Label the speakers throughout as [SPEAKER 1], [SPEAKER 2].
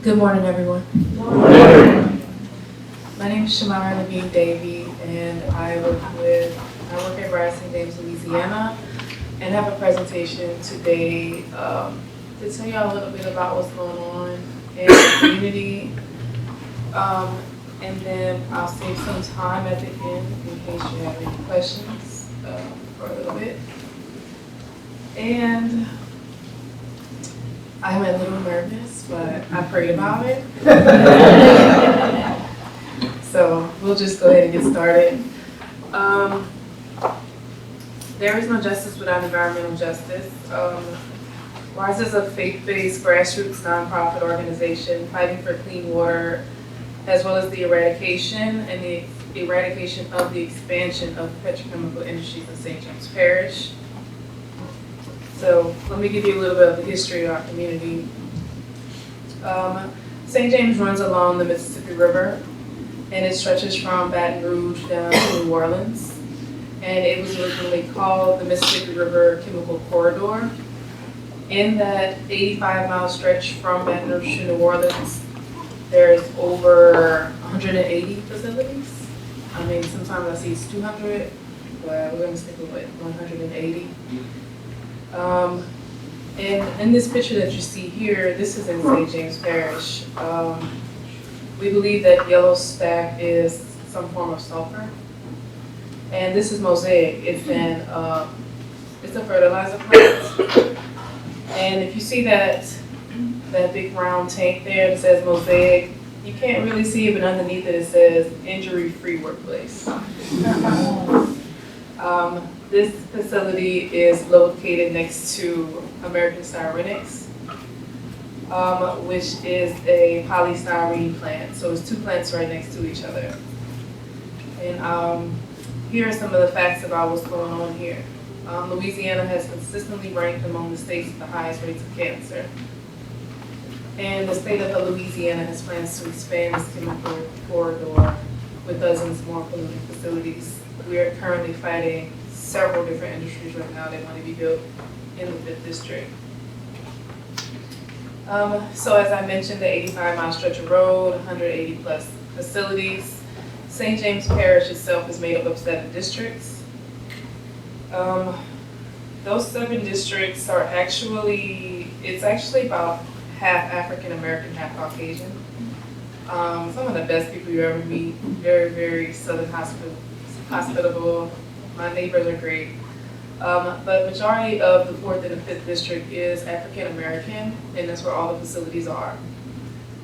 [SPEAKER 1] Good morning, everyone.
[SPEAKER 2] Good morning.
[SPEAKER 1] My name is Shamyra Lavigne-Davey, and I work at St. James, Louisiana, and have a presentation today to tell y'all a little bit about what's going on in the community. And then I'll save some time at the end in case you have any questions for a little bit. And I'm a little nervous, but I prayed about it. So we'll just go ahead and get started. There is no justice without environmental justice. RISE is a faith-based grassroots nonprofit organization fighting for clean water, as well as the eradication of the expansion of petrochemical industries in St. James Parish. So let me give you a little bit of the history of our community. St. James runs along the Mississippi River, and it stretches from Baton Rouge down to New Orleans. And it was originally called the Mississippi River Chemical Corridor. In that 85-mile stretch from Baton Rouge to New Orleans, there's over 180 facilities. I mean, sometimes I see it's 200, but we're going to stick with 180. And in this picture that you see here, this is in St. James Parish. We believe that yellow stack is some form of sulfur. And this is mosaic. It's a fertilizer plant. And if you see that big round tank there that says mosaic, you can't really see it, but underneath it, it says injury-free workplace. This facility is located next to American Styrenics, which is a polystyrene plant. So it's two plants right next to each other. And here are some of the facts about what's going on here. Louisiana has consistently ranked among the states with the highest rates of cancer. And the state of Louisiana has plans to expand this chemical corridor with dozens more polluting facilities. We are currently fighting several different industries right now that want to be built in the 5th district. So as I mentioned, the 85-mile stretch of road, 180 plus facilities. St. James Parish itself is made up of 7 districts. Those 7 districts are it's actually about half African American, half Caucasian. Some of the best people you ever meet, very, very southern hospitable. My neighbors are great. But majority of the 4th and the 5th district is African American, and that's where all the facilities are.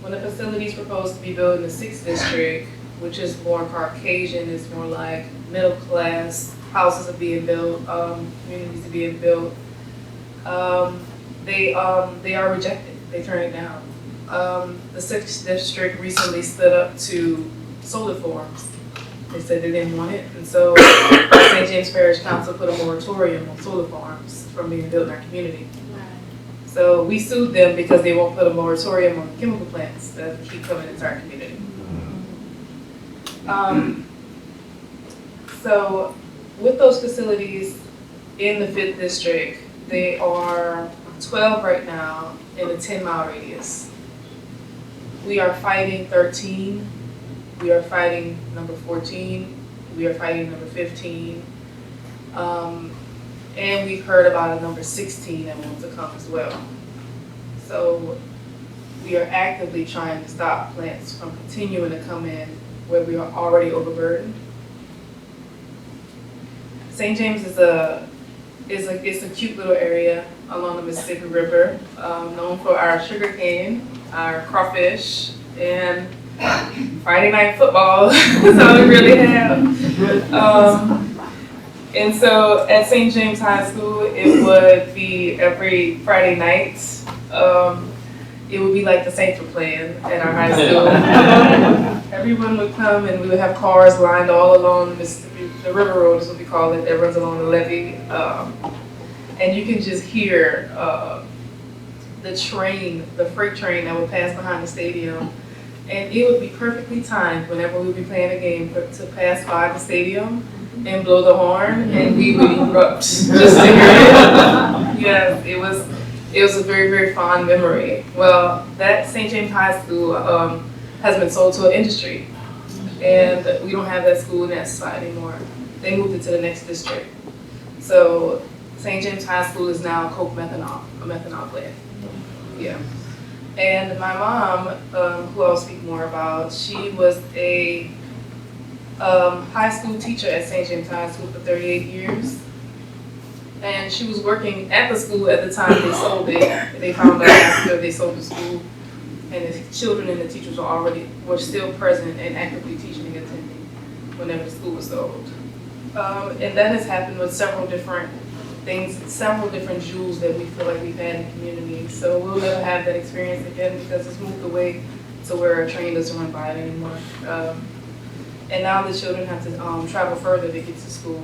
[SPEAKER 1] When the facilities proposed to be built in the 6th district, which is more Caucasian, it's more like middle class, houses are being built, communities are being built, they are rejected, they turn it down. The 6th district recently stood up to solar farms. They said they didn't want it, and so St. James Parish Council put a moratorium on solar farms from being built in our community. Right. So we sued them because they won't put a moratorium on the chemical plants that keep coming into our community. So with those facilities in the 5th district, they are 12 right now in a 10-mile radius. We are fighting 13. We are fighting number 14, we are fighting number 15, and we've heard about a number 16 that wants to come as well. So we are actively trying to stop plants from continuing to come in where we are already overburdened. St. James is a cute little area along the Mississippi River, known for our sugar cane, our crawfish, and Friday night football. That's all we really have. And so at St. James High School, it would be every Friday night. It would be like the Saints were playing at our high school. Everyone would come and we would have cars lined all along the Mississippi, the River Road is what we call it, that runs along the levee. And you can just hear the freight train that would pass behind the stadium. And it would be perfectly timed whenever we would be playing a game to pass by the stadium and blow the horn, and we would erupt just to hear it. Yes, it was a very, very fond memory. Well, that St. James High School has been sold to an industry, and we don't have that school in that spot anymore. They moved it to the next district. So St. James High School is now Coke Methanol, a methanol plant. Yeah. And my mom, who I'll speak more about, she was a high school teacher at St. James High School for 38 years. And she was working at the school at the time they sold it. They found out after they sold the school, and the children and the teachers were still present and actively teaching and attending whenever the school was sold. And that has happened with several different things, several different jewels that we feel like we've had in the community. So we'll never have that experience again because it's moved away to where a train doesn't run by it anymore. And now the children have to travel further to get to school.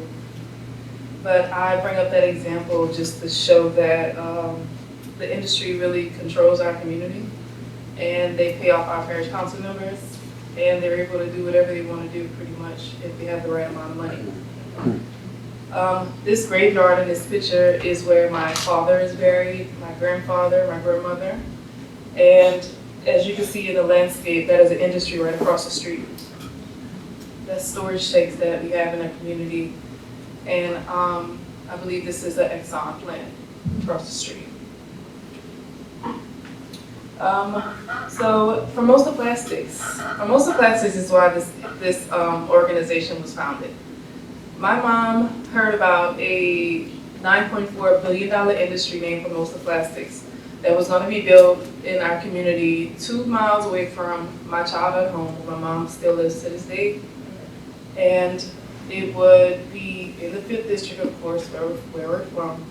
[SPEAKER 1] But I bring up that example just to show that the industry really controls our community, and they pay off our parish council members, and they're able to do whatever they want to do pretty much if they have the right amount of money. This graveyard in this picture is where my father is buried, my grandfather, my grandmother, and as you can see in the landscape, that is an industry right across the street. That's storage tanks that we have in our community. And I believe this is an Exxon plant across the street. So Formosa Plastics is why this organization was founded. My mom heard about a $9.4 billion industry named Formosa Plastics that was going to be built in our community 2 miles away from my childhood home, where my mom still lives to this day. And it would be in the 5th district, of course, where we're from.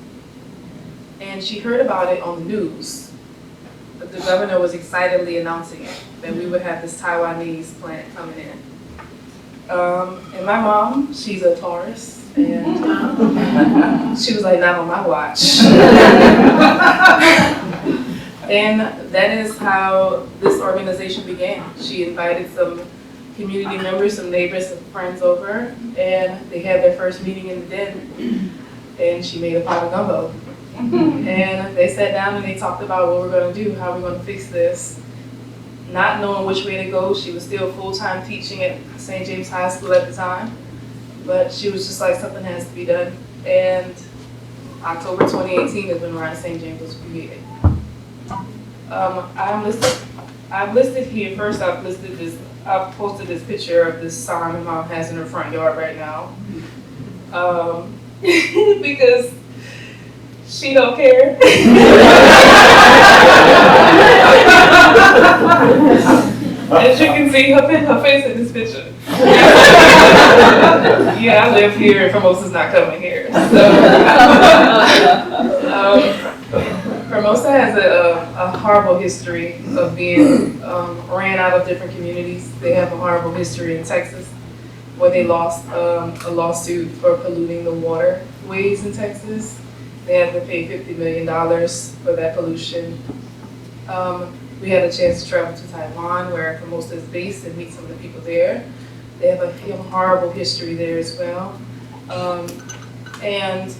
[SPEAKER 1] And she heard about it on the news. But the governor was excitedly announcing it, that we would have this Taiwanese plant coming in. And my mom, she's a Taurus, and she was like, not on my watch. And that is how this organization began. She invited some community members, some neighbors, some friends over, and they had their first meeting in the den, and she made a pot of gumbo. And they sat down and they talked about what we're going to do, how we're going to fix this. Not knowing which way to go, she was still full-time teaching at St. James High School at the time, but she was just like, something has to be done. And October 2018 is when Ryan St. James was created. I've listed here, first I've posted this picture of this sign my mom has in her front yard right now. Because she don't care. As you can see, her face in this picture. Yeah, I live here and Formosa's not coming here. So, Formosa has a horrible history of being ran out of different communities. They have a horrible history in Texas where they lost a lawsuit for polluting the waterways in Texas. They had to pay $50 million for that pollution. We had a chance to travel to Taiwan, where Formosa is based, and meet some of the people there. They have a horrible history there as well. And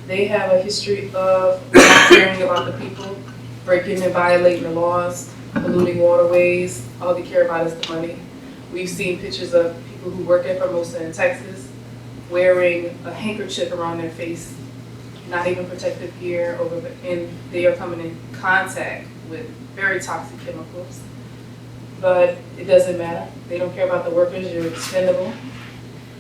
[SPEAKER 1] they have a history of not caring about the people, breaking and violating the laws, polluting waterways. All they care about is the money. We've seen pictures of people who work at Formosa in Texas wearing a handkerchief around their face, not even protective gear, and they are coming in contact with very toxic chemicals. But it doesn't matter. They don't care about the workers. You're expendable.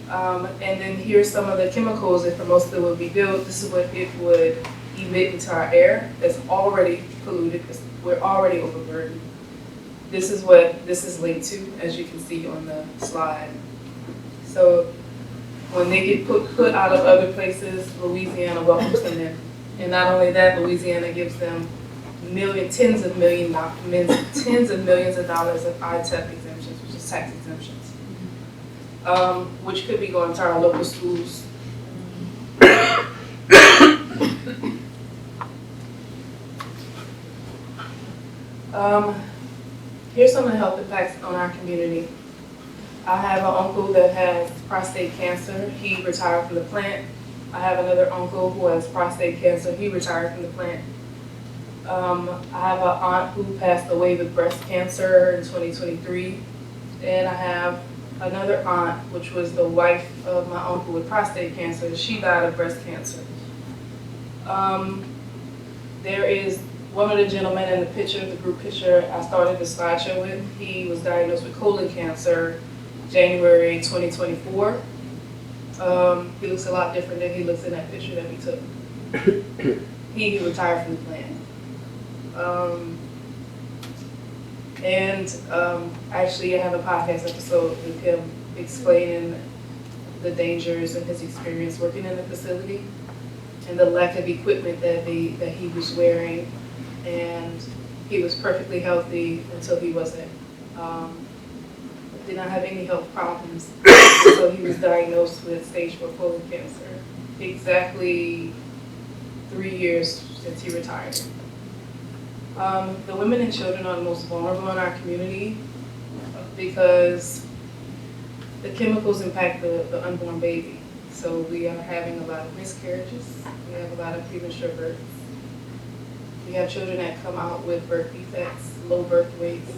[SPEAKER 1] And then here's some of the chemicals that Formosa will be built. This is what it would emit into our air that's already polluted. We're already overburdened. This is what this is linked to, as you can see on the slide. So when they get put out of other places, Louisiana welcomes them in. And not only that, Louisiana gives them tens of millions of dollars of ITEP exemptions, which is tax exemptions, which could be going to our local schools. Here's some of the health impacts on our community. I have an uncle that has prostate cancer. He retired from the plant. I have another uncle who has prostate cancer. He retired from the plant. I have an aunt who passed away with breast cancer in 2023, and I have another aunt, which was the wife of my uncle with prostate cancer. She died of breast cancer. There is one of the gentlemen in the picture, the group picture I started the slideshow with. He was diagnosed with colon cancer January 2024. He looks a lot different than he looks in that picture that we took. He retired from the plan. Actually, I have a podcast episode with him explaining the dangers and his experience working in the facility and the lack of equipment that he was wearing. And he was perfectly healthy until he wasn't. Did not have any health problems until he was diagnosed with stage 4 colon cancer. Exactly 3 years since he retired. The women and children are the most vulnerable in our community because the chemicals impact the unborn baby. So we are having a lot of miscarriages. We have a lot of premature births. We have children that come out with birth defects, low birth weights.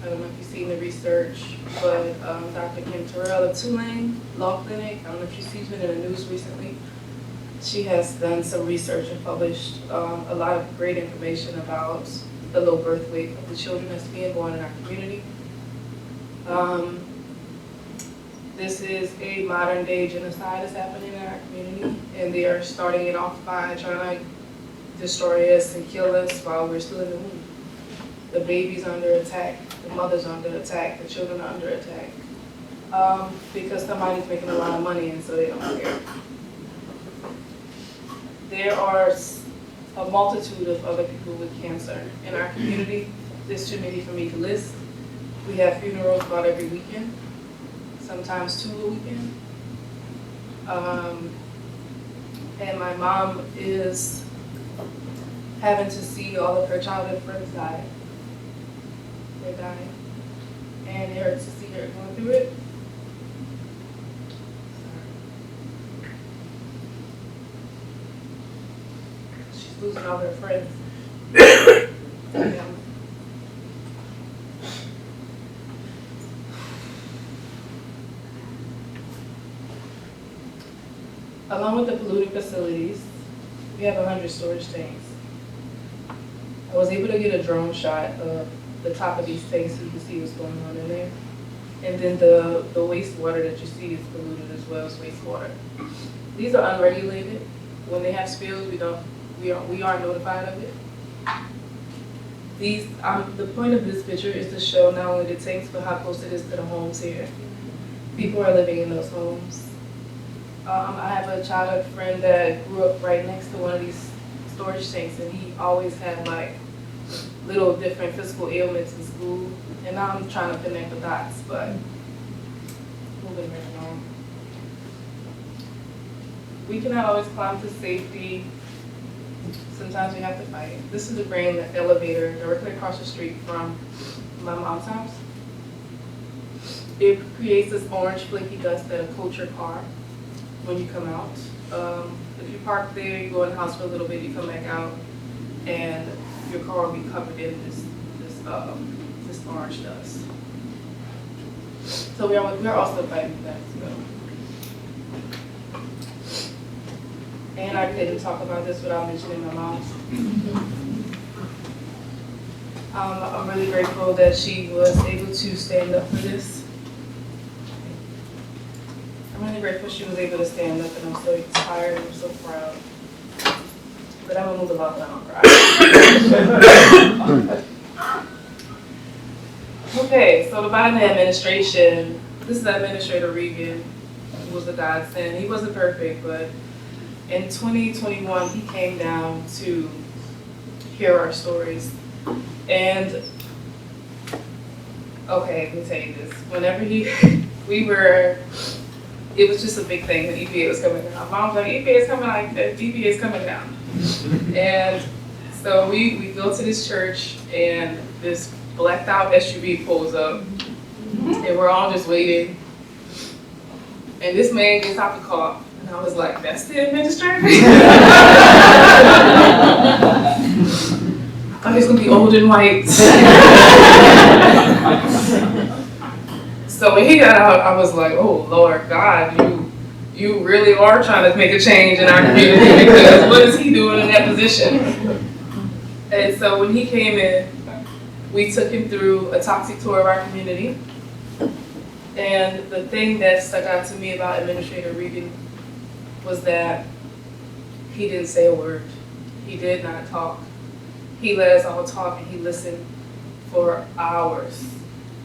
[SPEAKER 1] I don't know if you've seen the research, but Dr. Kim Terrell of Tulane Law Clinic, I don't know if she's been in the news recently. She has done some research and published a lot of great information about the low birth weight of the children that's being born in our community. This is a modern day genocide that's happening in our community, and they are starting it off by trying to destroy us and kill us while we're still in the womb. The baby's under attack, the mother's under attack, the children are under attack. Because somebody's making a lot of money and so they don't care. There are a multitude of other people with cancer in our community. There's too many for me to list. We have funerals about every weekend, sometimes 2 a weekend. And my mom is having to see all of her childhood friends die. They're dying. And it hurts to see her going through it. She's losing all her friends. Yeah. Along with the polluted facilities, we have 100 storage tanks. I was able to get a drone shot of the top of these tanks so you can see what's going on in there. And then the wastewater that you see is polluted as well as wastewater. These are unregulated. When they have spills, we aren't notified of it. The point of this picture is to show not only the tanks, but how close it is to the homes here. People are living in those homes. I have a childhood friend that grew up right next to one of these storage tanks, and he always had like little different physical ailments in school. And now I'm trying to connect the dots, but moving right along. We cannot always climb to safety. Sometimes we have to fight. This is the grain elevator directly across the street from my mom's house. It creates this orange flaky dust that'll coat your car when you come out. If you park there, you go in the house for a little bit, you come back out, and your car will be covered in this orange dust. So we are also fighting that as well. And I couldn't talk about this without mentioning my mom. I'm really grateful that she was able to stand up for this. I'm really grateful she was able to stand up, and I'm so inspired and I'm so proud. But I'm gonna move along and I'll cry. Okay, so the Biden administration, this is Administrator Regan, who was a godsend. He wasn't perfect, but in 2021, he came down to hear our stories. And, okay, let me tell you this. Whenever it was just a big thing when EPA was coming down. Mom's like, EPA is coming out, EPA is coming down. And so we go to this church, and this blacked out SUV pulls up, and we're all just waiting. And this man gets out the car, and I was like, that's the administrator? thought he was gonna be old and white. So when he got out, I was like, oh Lord God, you really are trying to make a change in our community, because what is he doing in that position? And so when he came in, we took him through a toxic tour of our community. And the thing that stuck out to me about Administrator Regan was that he didn't say a word. He did not talk. He let us all talk, and he listened for hours.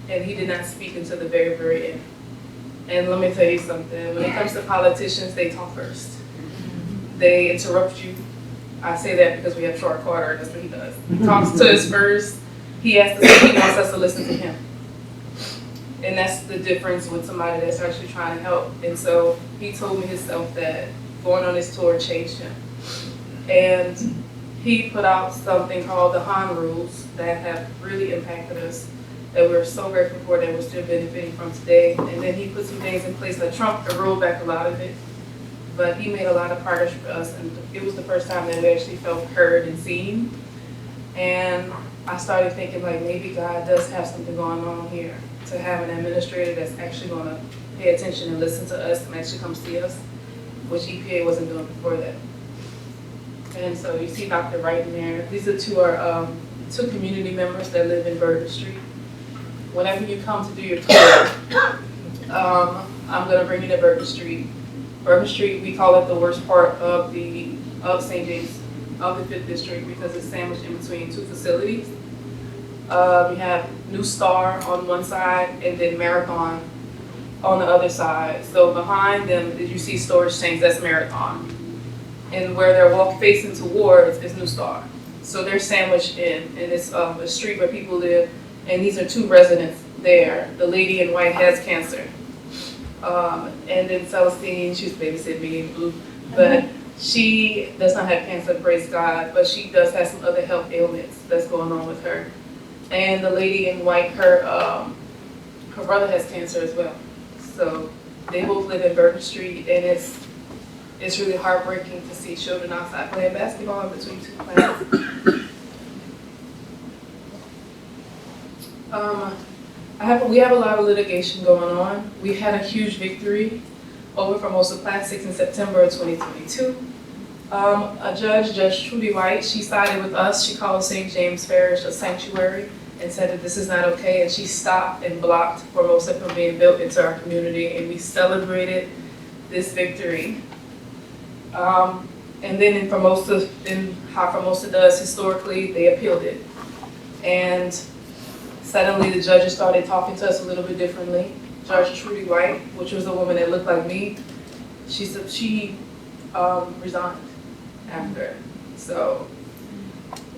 [SPEAKER 1] And he did not speak until the very, very end. And let me tell you something, when it comes to politicians, they talk first. They interrupt you. I say that because we have Short Carter, and that's what he does. He talks to us first. He has to say he wants us to listen to him. And that's the difference with somebody that's actually trying to help. And so he told me himself that going on this tour changed him. And he put out something called the Han Rules that have really impacted us, that we're so grateful for, that we're still benefiting from today. And then he put some things in place that Trump rolled back a lot of it, but he made a lot of progress for us, and it was the first time that we actually felt heard and seen. And I started thinking, like, maybe God does have something going on here, to have an administrator that's actually going to pay attention and listen to us and actually come see us, which EPA wasn't doing before that. And so you see Dr. Wright in there. These are two community members that live in Bourbon Street. Whenever you come to do your tour, I'm going to bring you to Bourbon Street. Bourbon Street, we call it the worst part of St. James, of the 5th District, because it's sandwiched in between two facilities. We have New Star on one side and then Marathon on the other side. So behind them, as you see storage tanks, that's Marathon. And where they're facing towards is New Star. So they're sandwiched in, and it's a street where people live. And these are two residents there. The lady in white has cancer. And then Celestine, she's babysitting me in blue. But she does not have cancer, praise God, but she does have some other health ailments that's going on with her. And the lady in white, her brother has cancer as well. So they both live in Bourbon Street, and it's really heartbreaking to see children outside playing basketball in between two classes. We have a lot of litigation going on. We had a huge victory over Formosa Plastics in September of 2022. A Judge Trudy White, she sided with us. She called St. James Parish a sanctuary and said that this is not okay, and she stopped and blocked Formosa from being built into our community, and we celebrated this victory. And then in Formosa, in how Formosa does historically, they appealed it. And suddenly the judges started talking to us a little bit differently. Judge Trudy White, which was a woman that looked like me, she resigned after. So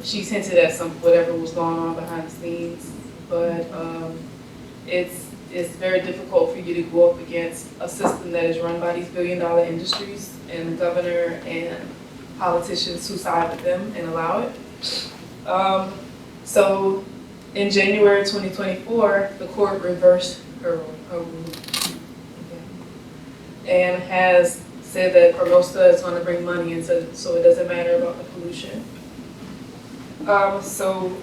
[SPEAKER 1] she's hinted at whatever was going on behind the scenes, but it's very difficult for you to go up against a system that is run by these billion-dollar industries and the governor and politicians who side with them and allow it. So in January 2024, the court reversed her ruling and has said that Formosa is going to bring money into, so it doesn't matter about the pollution. So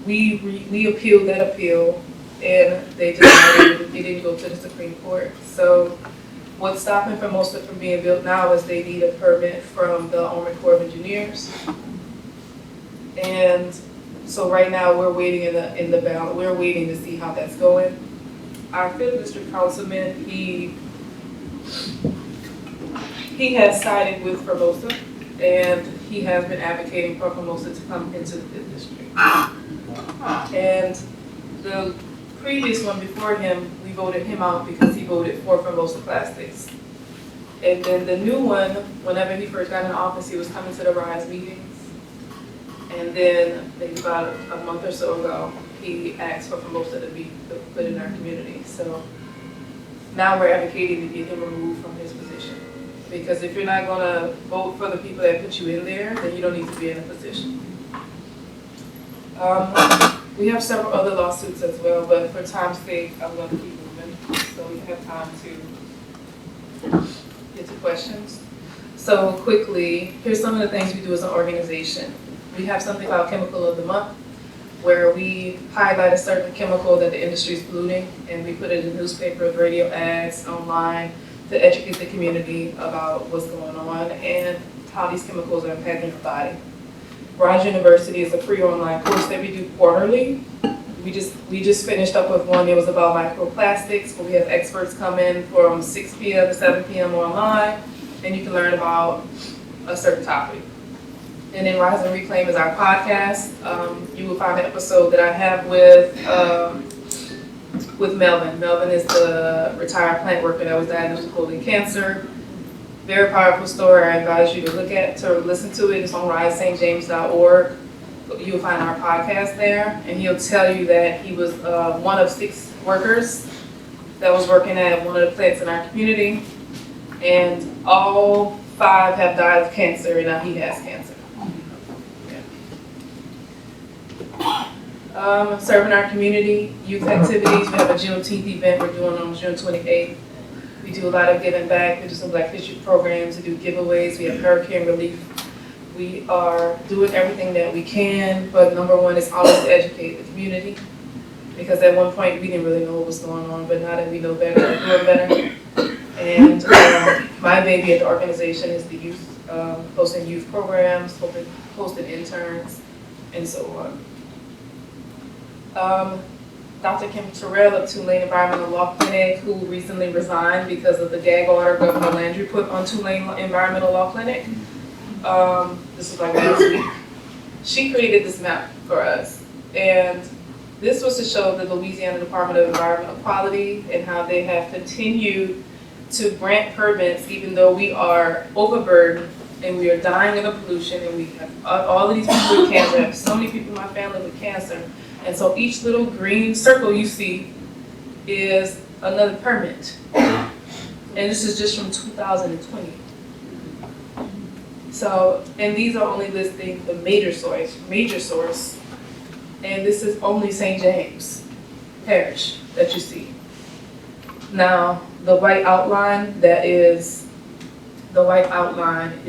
[SPEAKER 1] we appealed that appeal, and they denied it. It didn't go to the Supreme Court. So what's stopping Formosa from being built now is they need a permit from the Army Corps of Engineers. And so right now we're waiting in the ballot. We're waiting to see how that's going. Our 5th District Councilman, he has sided with Formosa, and he has been advocating for Formosa to come into the 5th District. And the previous one before him, we voted him out because he voted for Formosa Plastics. And then the new one, whenever he first got in office, he was coming to the RISE meetings. And then maybe about a month or so ago, he asked for Formosa to be put in our community. So now we're advocating to get him removed from his position. Because if you're not gonna vote for the people that put you in there, then you don't need to be in a position. We have several other lawsuits as well, but for time's sake, I'm gonna keep moving so we have time to get to questions. So quickly, here's some of the things we do as an organization. we have something called Chemical of the Month, where we highlight a certain chemical that the industry is polluting, and we put it in newspapers, radio ads, online, to educate the community about what's going on and how these chemicals are impacting the body. Raj University is a free online course that we do quarterly. We just finished up with one. It was about microplastics, where we have experts come in from 6 p.m. to 7 p.m. online, and you can learn about a certain topic. And then Rise and Reclaim is our podcast. You will find an episode that I have with Melvin. Melvin is the retired plant worker that was diagnosed with colon cancer. Very powerful story. I advise you to listen to it. It's on risestjames.org. You'll find our podcast there, and he'll tell you that he was one of 6 workers that was working at one of the plants in our community, and all 5 have died of cancer, and now he has cancer. Yeah. Serving our community, youth activities. We have a Juneteenth event we're doing on June 28th. We do a lot of giving back. We do some Black History programs. We do giveaways. We have hurricane relief. We are doing everything that we can, but number one is always to educate the community, because at one point we didn't really know what was going on, but now that we know better, we're doing better. And my baby at the organization is the youth, hosting youth programs, hosting interns, and so on. Dr. Kim Terrell of Tulane Environmental Law Clinic, who recently resigned because of the gag order Governor Landry put on Tulane Environmental Law Clinic. This was like last week. She created this map for us, and this was to show the Louisiana Department of Environmental Quality and how they have continued to grant permits even though we are overburdened and we are dying of the pollution, and we have all of these people with cancer. I have so many people in my family with cancer, and so each little green circle you see is another permit, and this is just from 2020. So, and these are only listing the major source, and this is only St. James Parish that you see. Now, the white outline is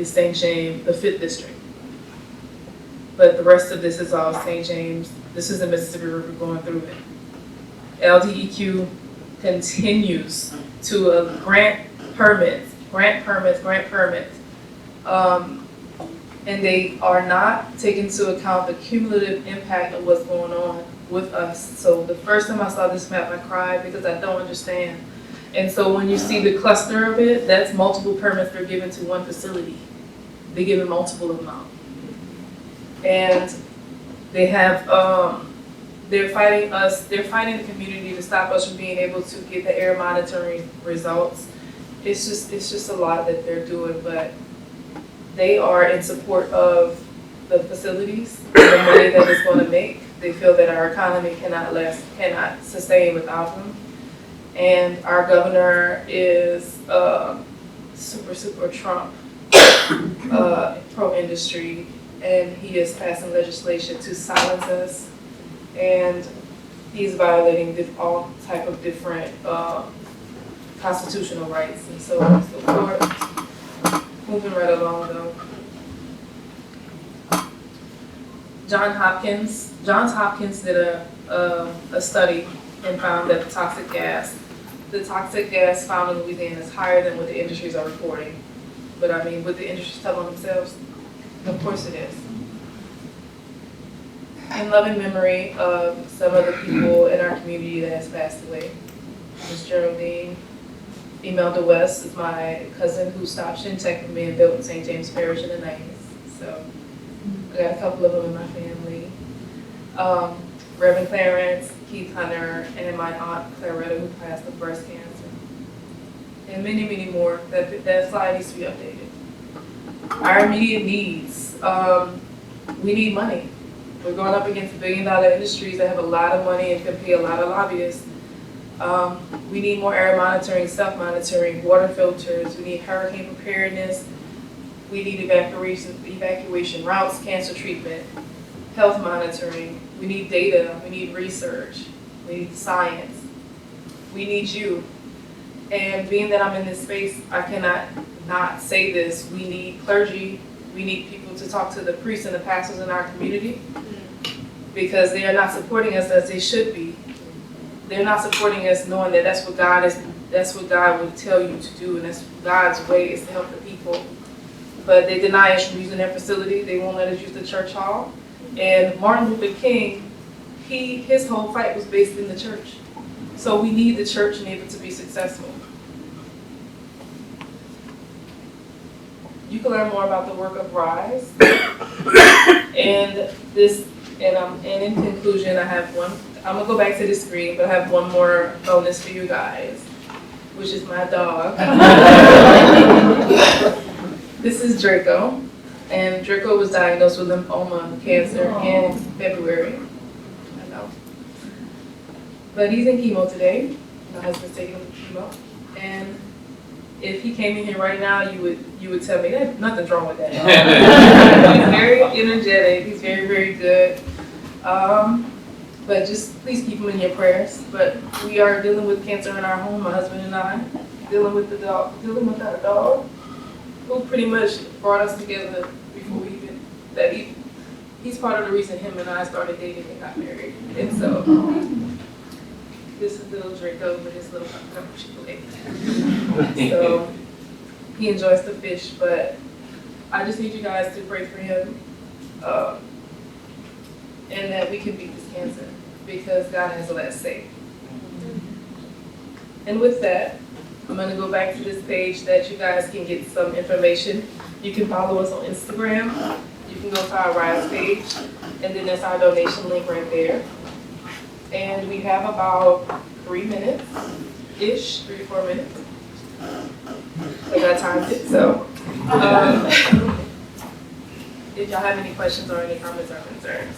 [SPEAKER 1] St. James, the 5th district. But the rest of this is all St. James. This is the Mississippi River going through it. LDEQ continues to grant permits. And they are not taking into account the cumulative impact of what's going on with us. So the first time I saw this map, I cried because I don't understand. And so when you see the cluster of it, that's multiple permits they're giving to one facility. They give it multiple of them out. And they have, they're fighting the community to stop us from being able to get the air monitoring results. It's just a lot that they're doing, but they are in support of the facilities and the money that it's going to make. They feel that our economy cannot sustain without them. And our governor is super Trump, pro-industry, and he is passing legislation to silence us. And he's violating all type of different constitutional rights and so on and so forth. Moving right along though. Johns Hopkins did a study and found that the toxic gas found in Louisiana is higher than what the industries are reporting. But I mean, would the industries tell on themselves? Of course it is. In loving memory of some of the people in our community that has passed away. Ms. Geraldine, Imelda West is my cousin who stopped Shintech from being built in St. James Parish in the 90s. So I got a couple of them in my family. Reverend Clarence, Keith Hunter, and my aunt Claretta, who passed of breast cancer. And many, many more. That slide needs to be updated. Our immediate needs. We need money. We're going up against billion-dollar industries that have a lot of money and can pay a lot of lobbyists. We need more air monitoring, self-monitoring, water filters. We need hurricane preparedness. We need evacuation routes, cancer treatment, health monitoring. We need data. We need research. We need science. We need you. And being that I'm in this space, I cannot not say this. We need clergy. We need people to talk to the priests and the pastors in our community because they are not supporting us as they should be. They're not supporting us knowing that that's what God would tell you to do, and that's God's way is to help the people. But they deny us from using their facility. They won't let us use the church hall. And Martin Luther King, his whole fight was based in the church. So we need the church in order to be successful. You can learn more about the work of RISE. And in conclusion, I have one. I'm gonna go back to the screen, but I have one more bonus for you guys, which is my dog. This is Draco, and Draco was diagnosed with lymphoma cancer in February. I know. But he's in chemo today. My husband's taking him to chemo. And if he came in here right now, you would tell me that nothing's wrong with that. He's very energetic. He's very, very good. But just please keep him in your prayers. But we are dealing with cancer in our home, my husband and I, dealing with our dog, who pretty much brought us together before we even, he's part of the reason him and I started dating and got married. And so, this is little Draco with his little Chick-fil-A. So, he enjoys the fish, but I just need you guys to pray for him, and that we can beat this cancer, because God has the last say. And with that, I'm going to go back to this page that you guys can get some information. You can follow us on Instagram. You can go to our RISE page, and then there's our donation link right there. And we have about 3 minutes-ish, 3 to 4 minutes. I got timed it, so. If y'all have any questions or any comments or concerns.